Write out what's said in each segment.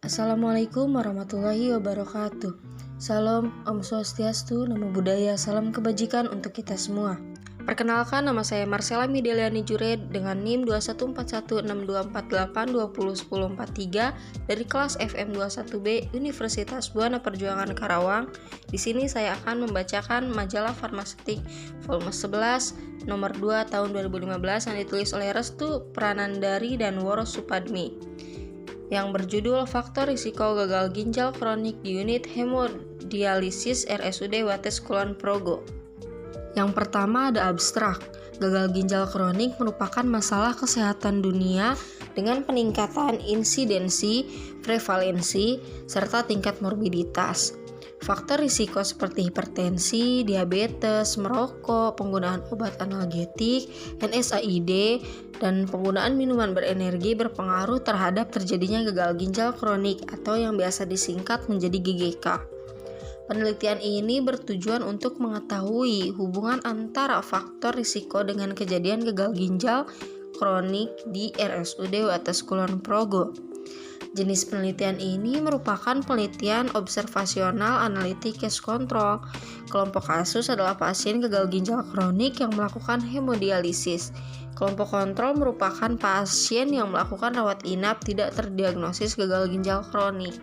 Assalamualaikum warahmatullahi wabarakatuh. Salam, Om Swastiastu, Namo Buddhaya, salam kebajikan untuk kita semua. Perkenalkan, nama saya Marcella Mideliani Jured dengan NIM 21416248201043 dari kelas FM21B Universitas Buana Perjuangan Karawang. Di sini saya akan membacakan majalah farmaseutik volume 11 nomor 2 tahun 2015 yang ditulis oleh Restu Pranandari dan Woro Supadmi, yang berjudul Faktor Risiko Gagal Ginjal Kronik di Unit Hemodialisis RSUD Wates Kulon Progo. Yang pertama ada abstrak. Gagal ginjal kronik merupakan masalah kesehatan dunia dengan peningkatan insidensi, prevalensi, serta tingkat morbiditas. Faktor risiko seperti hipertensi, diabetes, merokok, penggunaan obat analgetik, NSAID, dan penggunaan minuman berenergi berpengaruh terhadap terjadinya gagal ginjal kronik atau yang biasa disingkat menjadi GGK. Penelitian ini bertujuan untuk mengetahui hubungan antara faktor risiko dengan kejadian gagal ginjal kronik di RSUD Wates Kulon Progo. Jenis penelitian ini merupakan penelitian observasional analitik case control. Kelompok kasus adalah pasien gagal ginjal kronik yang melakukan hemodialisis. Kelompok kontrol merupakan pasien yang melakukan rawat inap tidak terdiagnosis gagal ginjal kronik.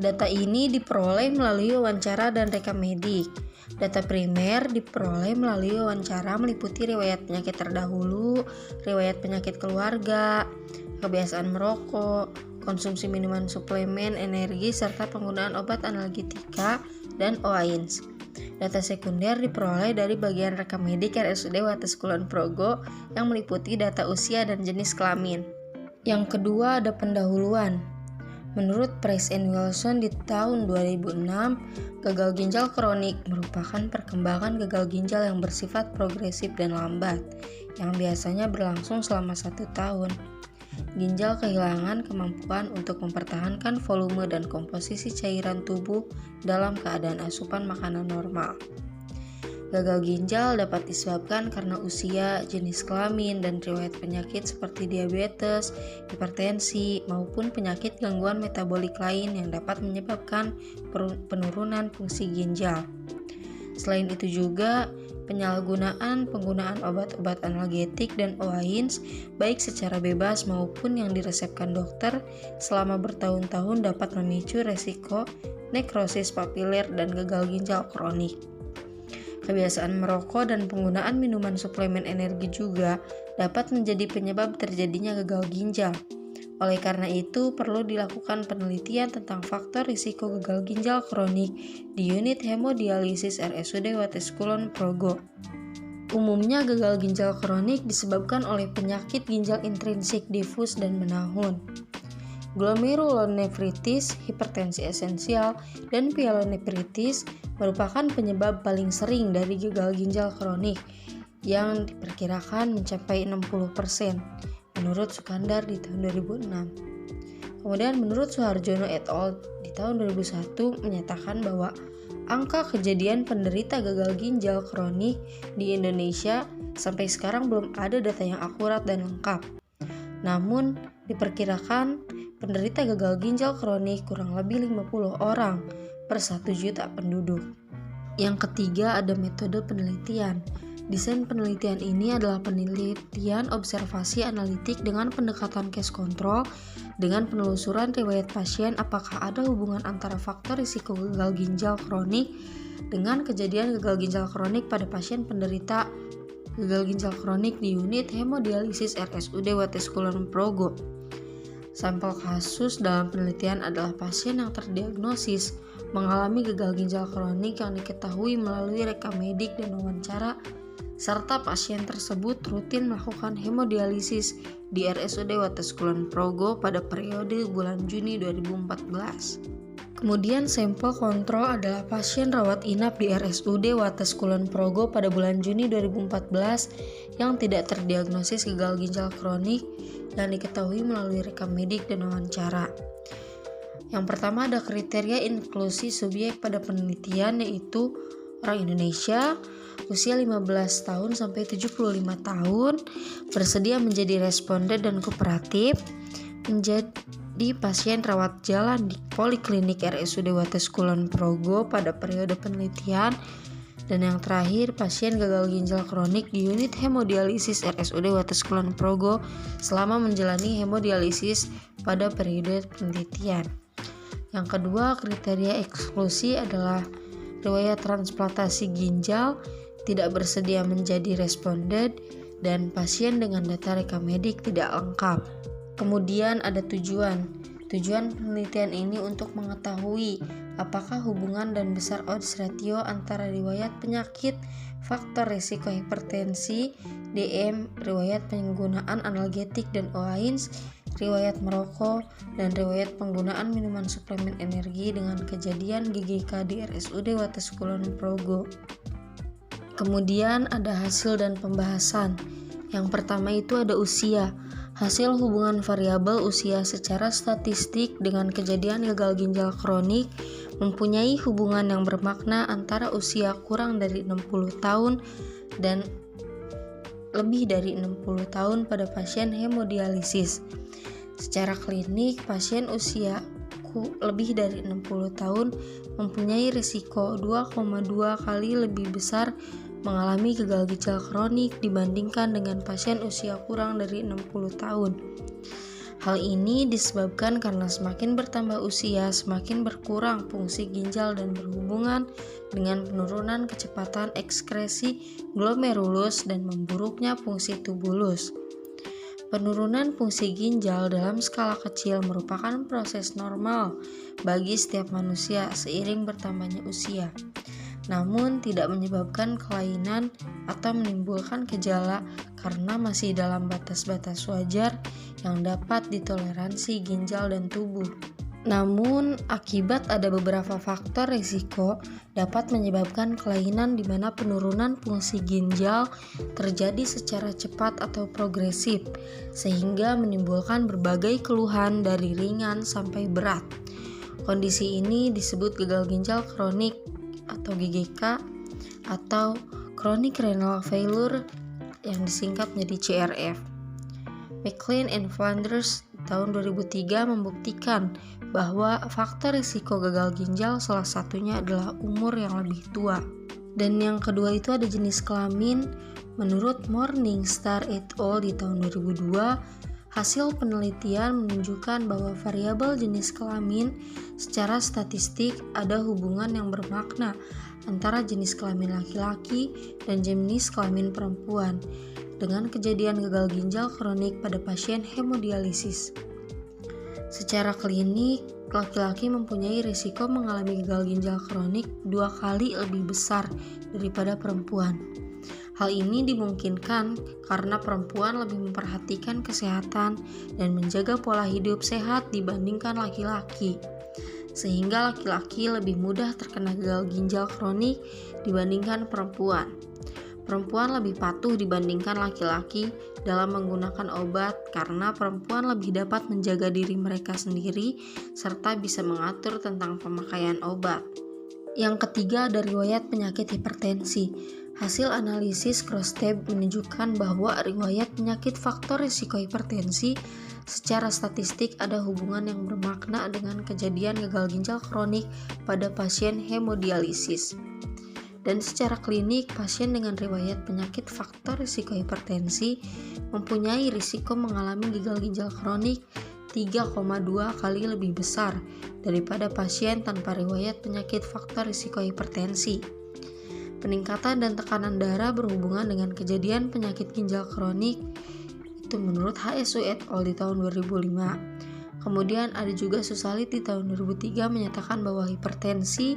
Data ini diperoleh melalui wawancara dan rekam medik. Data primer diperoleh melalui wawancara meliputi riwayat penyakit terdahulu, riwayat penyakit keluarga, kebiasaan merokok, konsumsi minuman suplemen energi, serta penggunaan obat analgetika dan OAINS. Data sekunder diperoleh dari bagian rekam medik RSUD Wates Kulon Progo yang meliputi data usia dan jenis kelamin. Yang kedua ada pendahuluan. Menurut Price and Wilson di tahun 2006, gagal ginjal kronik merupakan perkembangan gagal ginjal yang bersifat progresif dan lambat, yang biasanya berlangsung selama 1 tahun. Ginjal kehilangan kemampuan untuk mempertahankan volume dan komposisi cairan tubuh dalam keadaan asupan makanan normal. Gagal ginjal dapat disebabkan karena usia, jenis kelamin, dan riwayat penyakit seperti diabetes, hipertensi, maupun penyakit gangguan metabolik lain yang dapat menyebabkan penurunan fungsi ginjal. Selain itu juga, penggunaan obat-obat analgetik dan OAINS baik secara bebas maupun yang diresepkan dokter selama bertahun-tahun dapat memicu resiko nekrosis papiler dan gagal ginjal kronik. Kebiasaan merokok dan penggunaan minuman suplemen energi juga dapat menjadi penyebab terjadinya gagal ginjal. Oleh karena itu, perlu dilakukan penelitian tentang faktor risiko gagal ginjal kronik di unit hemodialisis RSUD Wates Kulon Progo. Umumnya gagal ginjal kronik disebabkan oleh penyakit ginjal intrinsik difus dan menahun. Glomerulonefritis, hipertensi esensial, dan pyelonefritis merupakan penyebab paling sering dari gagal ginjal kronik yang diperkirakan mencapai 60%. Menurut Sukandar di tahun 2006. Kemudian menurut Suharjono et al. Di tahun 2001 menyatakan bahwa angka kejadian penderita gagal ginjal kronik di Indonesia sampai sekarang belum ada data yang akurat dan lengkap. Namun diperkirakan penderita gagal ginjal kronik kurang lebih 50 orang per 1 juta penduduk. Yang ketiga ada metode penelitian. Desain penelitian ini adalah penelitian observasi analitik dengan pendekatan case control dengan penelusuran riwayat pasien apakah ada hubungan antara faktor risiko gagal ginjal kronik dengan kejadian gagal ginjal kronik pada pasien penderita gagal ginjal kronik di unit hemodialisis RSUD Wates Kulon Progo. Sampel kasus dalam penelitian adalah pasien yang terdiagnosis mengalami gagal ginjal kronik yang diketahui melalui rekam medik dan wawancara, serta pasien tersebut rutin melakukan hemodialisis di RSUD Wates Kulon Progo pada periode bulan Juni 2014. Kemudian sampel kontrol adalah pasien rawat inap di RSUD Wates Kulon Progo pada bulan Juni 2014 yang tidak terdiagnosis gagal ginjal kronik yang diketahui melalui rekam medik dan wawancara. Yang pertama ada kriteria inklusi subjek pada penelitian, yaitu orang Indonesia, usia 15 tahun sampai 75 tahun, bersedia menjadi responden dan kooperatif, di pasien rawat jalan di Poliklinik RSUD Wates Kulon Progo pada periode penelitian. Dan yang terakhir, pasien gagal ginjal kronik di unit hemodialisis RSUD Wates Kulon Progo selama menjalani hemodialisis pada periode penelitian. Yang kedua, kriteria eksklusi adalah riwayat transplantasi ginjal, tidak bersedia menjadi responden, dan pasien dengan data rekam medik tidak lengkap. Kemudian ada tujuan. Tujuan penelitian ini untuk mengetahui apakah hubungan dan besar odds ratio antara riwayat penyakit, faktor risiko hipertensi, DM, riwayat penggunaan analgetik dan OAINS, riwayat merokok, dan riwayat penggunaan minuman suplemen energi dengan kejadian GGK di RSUD Wates Kulon Progo. Kemudian ada hasil dan pembahasan. Yang pertama itu ada usia. Hasil hubungan variabel usia secara statistik dengan kejadian gagal ginjal kronik mempunyai hubungan yang bermakna antara usia kurang dari 60 tahun dan lebih dari 60 tahun pada pasien hemodialisis. Secara klinik, pasien usia lebih dari 60 tahun mempunyai risiko 2,2 kali lebih besar mengalami gagal ginjal kronik dibandingkan dengan pasien usia kurang dari 60 tahun. Hal ini disebabkan karena semakin bertambah usia, semakin berkurang fungsi ginjal dan berhubungan dengan penurunan kecepatan ekskresi glomerulus dan memburuknya fungsi tubulus. Penurunan fungsi ginjal dalam skala kecil merupakan proses normal bagi setiap manusia seiring bertambahnya usia. Namun tidak menyebabkan kelainan atau menimbulkan gejala karena masih dalam batas-batas wajar yang dapat ditoleransi ginjal dan tubuh. Namun, akibat ada beberapa faktor risiko dapat menyebabkan kelainan di mana penurunan fungsi ginjal terjadi secara cepat atau progresif, sehingga menimbulkan berbagai keluhan dari ringan sampai berat. Kondisi ini disebut gagal ginjal kronik atau GGK atau chronic renal failure yang disingkat menjadi CRF. McLean and Flanders tahun 2003 membuktikan bahwa faktor risiko gagal ginjal salah satunya adalah umur yang lebih tua. Dan yang kedua itu ada jenis kelamin. Menurut Morningstar et al. Di tahun 2002, hasil penelitian menunjukkan bahwa variabel jenis kelamin secara statistik ada hubungan yang bermakna antara jenis kelamin laki-laki dan jenis kelamin perempuan dengan kejadian gagal ginjal kronik pada pasien hemodialisis. Secara klinik, laki-laki mempunyai risiko mengalami gagal ginjal kronik 2 kali lebih besar daripada perempuan. Hal ini dimungkinkan karena perempuan lebih memperhatikan kesehatan dan menjaga pola hidup sehat dibandingkan laki-laki, sehingga laki-laki lebih mudah terkena gagal ginjal kronik dibandingkan perempuan. Perempuan lebih patuh dibandingkan laki-laki dalam menggunakan obat karena perempuan lebih dapat menjaga diri mereka sendiri serta bisa mengatur tentang pemakaian obat. Yang ketiga ada riwayat penyakit hipertensi. Hasil analisis cross-tab menunjukkan bahwa riwayat penyakit faktor risiko hipertensi secara statistik ada hubungan yang bermakna dengan kejadian gagal ginjal kronik pada pasien hemodialisis. Dan secara klinik, pasien dengan riwayat penyakit faktor risiko hipertensi mempunyai risiko mengalami gagal ginjal kronik 3,2 kali lebih besar daripada pasien tanpa riwayat penyakit faktor risiko hipertensi. Peningkatan dan tekanan darah berhubungan dengan kejadian penyakit ginjal kronik itu menurut HSU et al. Di tahun 2005. Kemudian ada juga Susalit di tahun 2003 menyatakan bahwa hipertensi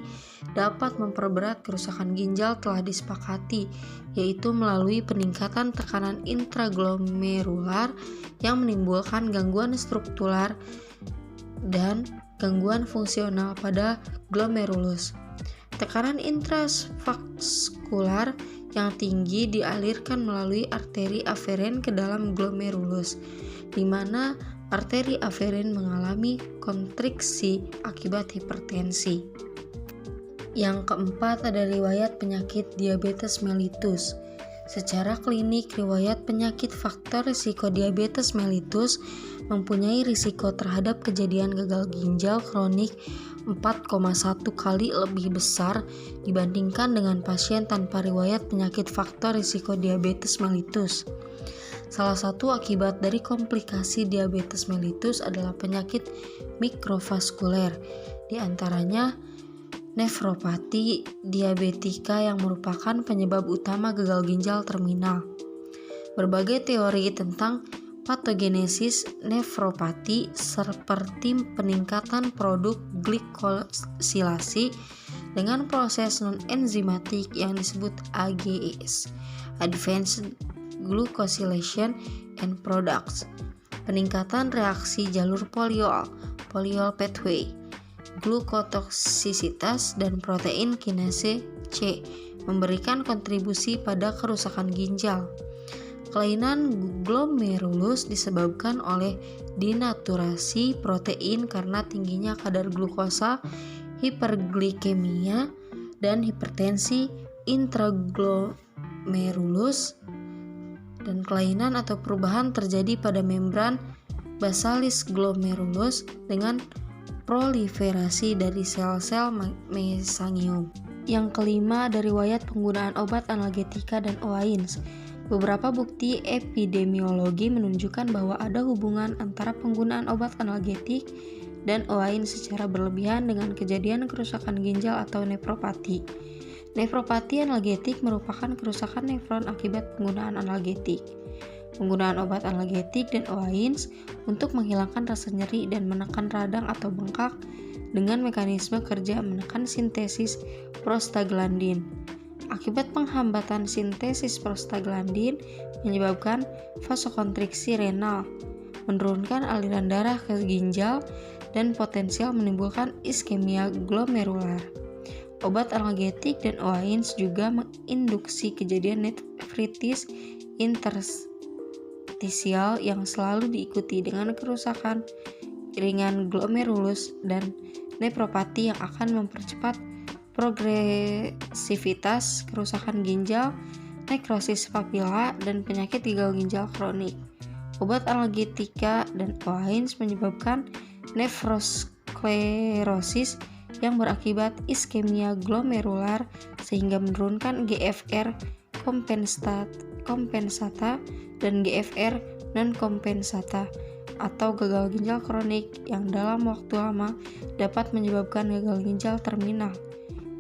dapat memperberat kerusakan ginjal telah disepakati, yaitu melalui peningkatan tekanan intraglomerular yang menimbulkan gangguan struktural dan gangguan fungsional pada glomerulus. Tekanan intravaskular yang tinggi dialirkan melalui arteri aferen ke dalam glomerulus, di mana arteri aferen mengalami kontriksi akibat hipertensi. Yang keempat ada riwayat penyakit diabetes mellitus. Secara klinik, riwayat penyakit faktor risiko diabetes mellitus mempunyai risiko terhadap kejadian gagal ginjal kronik 4,1 kali lebih besar dibandingkan dengan pasien tanpa riwayat penyakit faktor risiko diabetes mellitus. Salah satu akibat dari komplikasi diabetes mellitus adalah penyakit mikrovaskuler, di antaranya nefropati diabetika yang merupakan penyebab utama gagal ginjal terminal. Berbagai teori tentang patogenesis nefropati seperti peningkatan produk glikosilasi dengan proses non-enzimatik yang disebut AGS, Advanced Glucosylation and Products, peningkatan reaksi jalur poliol pathway, glukotoksisitas, dan protein kinase C memberikan kontribusi pada kerusakan ginjal. Kelainan glomerulus disebabkan oleh denaturasi protein karena tingginya kadar glukosa, hiperglikemia, dan hipertensi intraglomerulus, dan kelainan atau perubahan terjadi pada membran basalis glomerulus dengan proliferasi dari sel-sel mesangium. Yang kelima, dari riwayat penggunaan obat analgetika dan OAINS. Beberapa bukti epidemiologi menunjukkan bahwa ada hubungan antara penggunaan obat analgetik dan OAINS secara berlebihan dengan kejadian kerusakan ginjal atau nefropati. Nefropati analgetik merupakan kerusakan nefron akibat penggunaan analgetik. Penggunaan obat analgetik dan OAINS untuk menghilangkan rasa nyeri dan menekan radang atau bengkak dengan mekanisme kerja menekan sintesis prostaglandin. Akibat penghambatan sintesis prostaglandin menyebabkan vasokonstriksi renal, menurunkan aliran darah ke ginjal, dan potensial menimbulkan iskemia glomerular. Obat analgetik dan OAINS juga menginduksi kejadian nefritis interstisial yang selalu diikuti dengan kerusakan ringan glomerulus dan nefropati yang akan mempercepat progresivitas kerusakan ginjal, nekrosis papila, dan penyakit gagal ginjal kronik. Obat analgetika dan OAINS menyebabkan nefrosklerosis yang berakibat iskemia glomerular sehingga menurunkan GFR kompensata dan GFR non-kompensata atau gagal ginjal kronik yang dalam waktu lama dapat menyebabkan gagal ginjal terminal.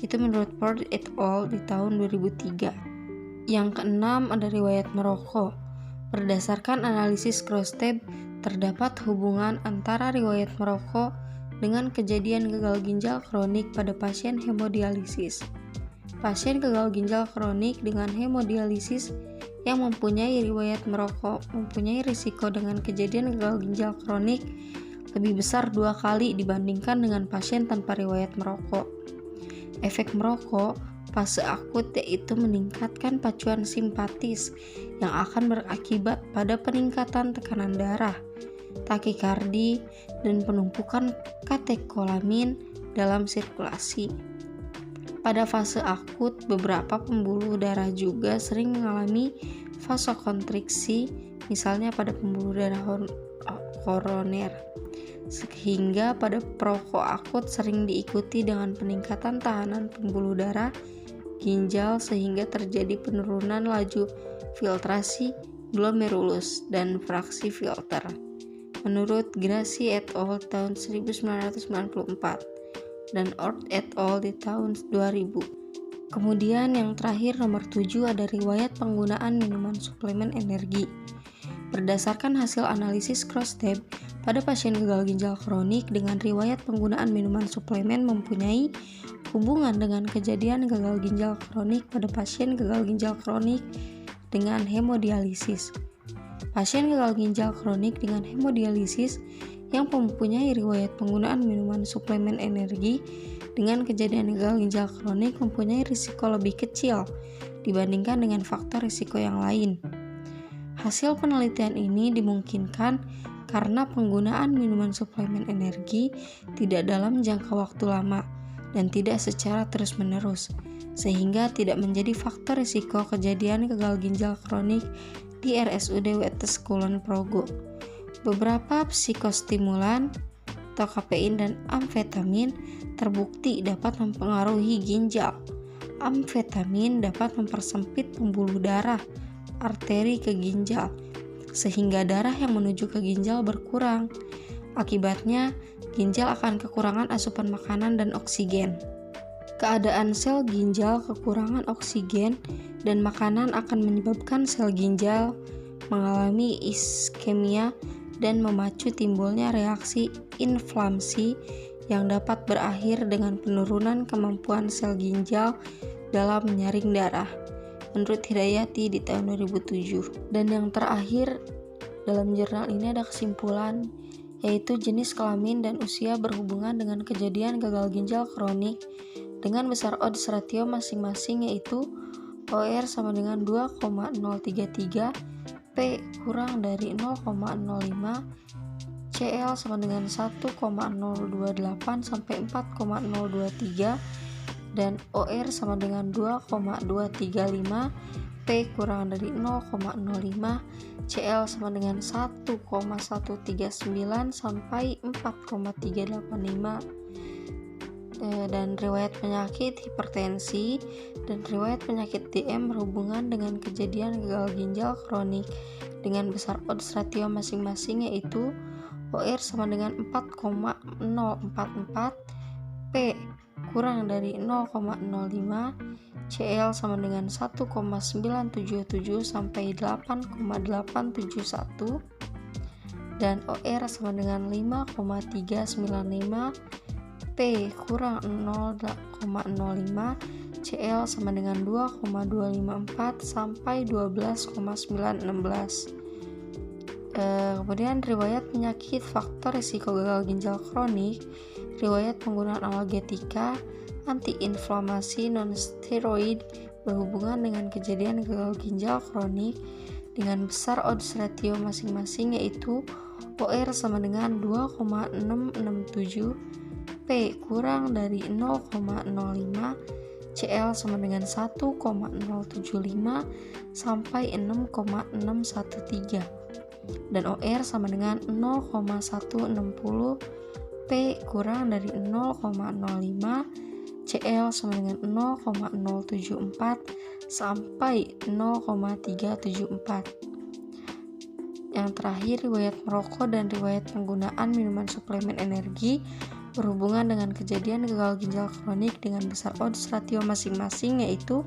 Itu menurut Ford et al. Di tahun 2003. Yang keenam, ada riwayat merokok. Berdasarkan analisis Krosteb, terdapat hubungan antara riwayat merokok dengan kejadian gagal ginjal kronik pada pasien hemodialisis. Pasien gagal ginjal kronik dengan hemodialisis yang mempunyai riwayat merokok mempunyai risiko dengan kejadian gagal ginjal kronik lebih besar 2 kali dibandingkan dengan pasien tanpa riwayat merokok. Efek merokok fase akut yaitu meningkatkan pacuan simpatis yang akan berakibat pada peningkatan tekanan darah, takikardi, dan penumpukan katekolamin dalam sirkulasi. Pada fase akut, beberapa pembuluh darah juga sering mengalami vasokonstriksi, misalnya pada pembuluh darah koroner. Sehingga pada perokok akut sering diikuti dengan peningkatan tahanan pembuluh darah ginjal sehingga terjadi penurunan laju filtrasi glomerulus dan fraksi filter. Menurut Grassi et al. Tahun 1994 dan Ort et al. Di tahun 2000. Kemudian yang terakhir nomor 7 ada riwayat penggunaan minuman suplemen energi. Berdasarkan hasil analisis Krosteb, pada pasien gagal ginjal kronik dengan riwayat penggunaan minuman suplemen mempunyai hubungan dengan kejadian gagal ginjal kronik pada pasien gagal ginjal kronik dengan hemodialisis. Pasien gagal ginjal kronik dengan hemodialisis yang mempunyai riwayat penggunaan minuman suplemen energi dengan kejadian gagal ginjal kronik mempunyai risiko lebih kecil dibandingkan dengan faktor risiko yang lain. Hasil penelitian ini dimungkinkan karena penggunaan minuman suplemen energi tidak dalam jangka waktu lama dan tidak secara terus-menerus, sehingga tidak menjadi faktor risiko kejadian gagal ginjal kronik di RSUD Wetes Kulon Progo. Beberapa psikostimulan atau kafein dan amfetamin terbukti dapat mempengaruhi ginjal. Amfetamin dapat mempersempit pembuluh darah arteri ke ginjal, sehingga darah yang menuju ke ginjal berkurang. Akibatnya, ginjal akan kekurangan asupan makanan dan oksigen. Keadaan sel ginjal kekurangan oksigen dan makanan akan menyebabkan sel ginjal mengalami iskemia dan memacu timbulnya reaksi inflamasi yang dapat berakhir dengan penurunan kemampuan sel ginjal dalam menyaring darah, menurut Hidayati di tahun 2007. Dan yang terakhir dalam jurnal ini ada kesimpulan, yaitu jenis kelamin dan usia berhubungan dengan kejadian gagal ginjal kronik dengan besar odds ratio masing-masing, yaitu OR sama dengan 2,033, P kurang dari 0,05, CL sama dengan 1,028 sampai 4,023, dan OR sama dengan 2,235, P kurang dari 0,05, CL sama dengan 1,139 sampai 4,385, dan riwayat penyakit hipertensi dan riwayat penyakit DM berhubungan dengan kejadian gagal ginjal kronik dengan besar odds ratio masing-masing, yaitu OR sama dengan 4,044, P kurang dari 0,05, CL sama dengan 1,977 sampai 8,871, dan OR sama dengan 5,395, P kurang 0,05, CL sama dengan 2,254 sampai 12,916. Kemudian riwayat penyakit faktor risiko gagal ginjal kronik, riwayat penggunaan analgetika, antiinflamasi non-steroid berhubungan dengan kejadian gagal ginjal kronik dengan besar odds ratio masing-masing, yaitu OR sama dengan 2,667, P kurang dari 0,05, CL sama dengan 1,075 sampai 6,613, dan OR sama dengan 0,160, P kurang dari 0,05, CL sama dengan 0,074 sampai 0,374. Yang terakhir, riwayat merokok dan riwayat penggunaan minuman suplemen energi berhubungan dengan kejadian gagal ginjal kronik dengan besar odds ratio masing-masing, yaitu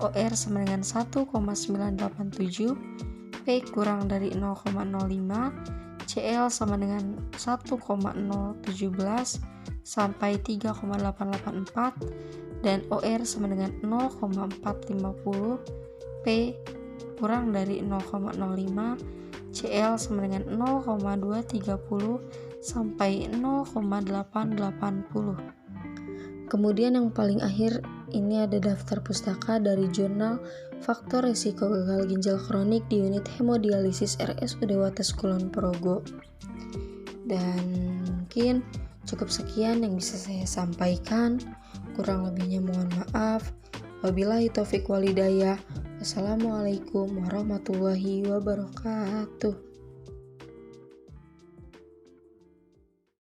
OR sama dengan 1,987, P kurang dari 0,05, CL sama dengan 1,017 sampai 3,884, dan OR sama dengan 0,450, P kurang dari 0,05, CL sama dengan 0,230 sampai 0,880. Kemudian yang paling akhir ini ada daftar pustaka dari jurnal Faktor Risiko Gagal Ginjal Kronik di unit hemodialisis RSUD Wates Kulon Progo. Dan mungkin cukup sekian yang bisa saya sampaikan, kurang lebihnya mohon maaf. Wabillahi taufiq walhidayah. Wassalamualaikum warahmatullahi wabarakatuh.